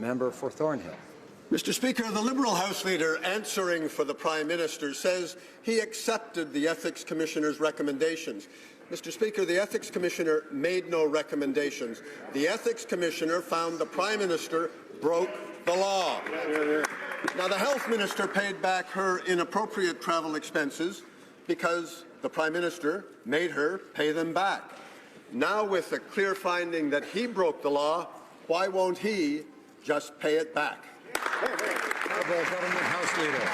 Member for Thornhill. Mr. Speaker, the Liberal House Leader answering for the Prime Minister says he accepted the Ethics Commissioner's recommendations. Mr. Speaker, the Ethics Commissioner made no recommendations. The Ethics Commissioner found the Prime Minister broke the law. Now, the Health Minister paid back her inappropriate travel expenses because the Prime Minister made her pay them back. Now, with the clear finding that he broke the law, why won't he just pay it back? Government House Leader.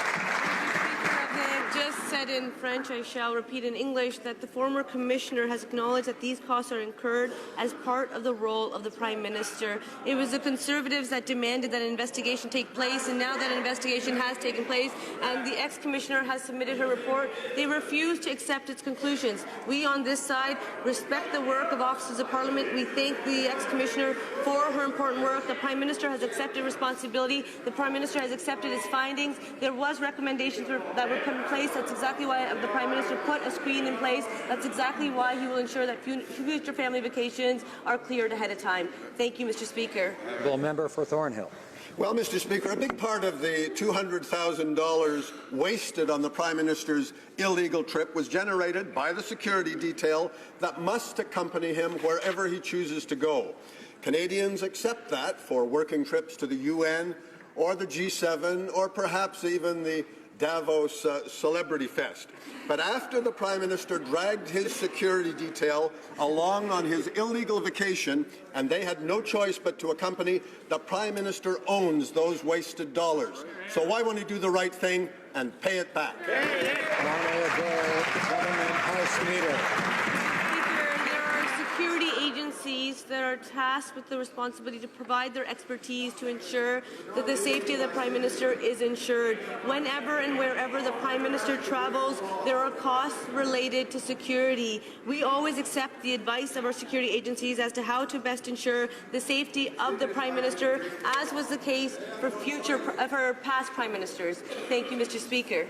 Just said in French, I shall repeat in English, that the former Commissioner has acknowledged that these costs are incurred as part of the role of the Prime Minister. It was the Conservatives that demanded that an investigation take place, and now that an investigation has taken place and the ex-Commissioner has submitted her report, they refuse to accept its conclusions. We on this side respect the work of officers of Parliament. We thank the ex-Commissioner for her important work. The Prime Minister has accepted responsibility. The Prime Minister has accepted his findings. There was recommendations that were put in place. That's exactly why the Prime Minister put a screen in place. That's exactly why he will ensure that future family vacations are cleared ahead of time. Thank you, Mr. Speaker. Member for Thornhill. Well, Mr. Speaker, a big part of the $200,000 wasted on the Prime Minister's illegal trip was generated by the security detail that must accompany him wherever he chooses to go. Canadians accept that for working trips to the UN or the G7 or perhaps even the Davos Celebrity Fest. But after the Prime Minister dragged his security detail along on his illegal vacation, and they had no choice but to accompany, the Prime Minister owns those wasted dollars. So why won't he do the right thing and pay it back? Honourable Government House Leader. Security agencies that are tasked with the responsibility to provide their expertise to ensure that the safety of the Prime Minister is ensured. Whenever and wherever the Prime Minister travels, there are costs related to security. We always accept the advice of our security agencies as to how to best ensure the safety of the Prime Minister, as was the case for past Prime Ministers. Thank you, Mr. Speaker.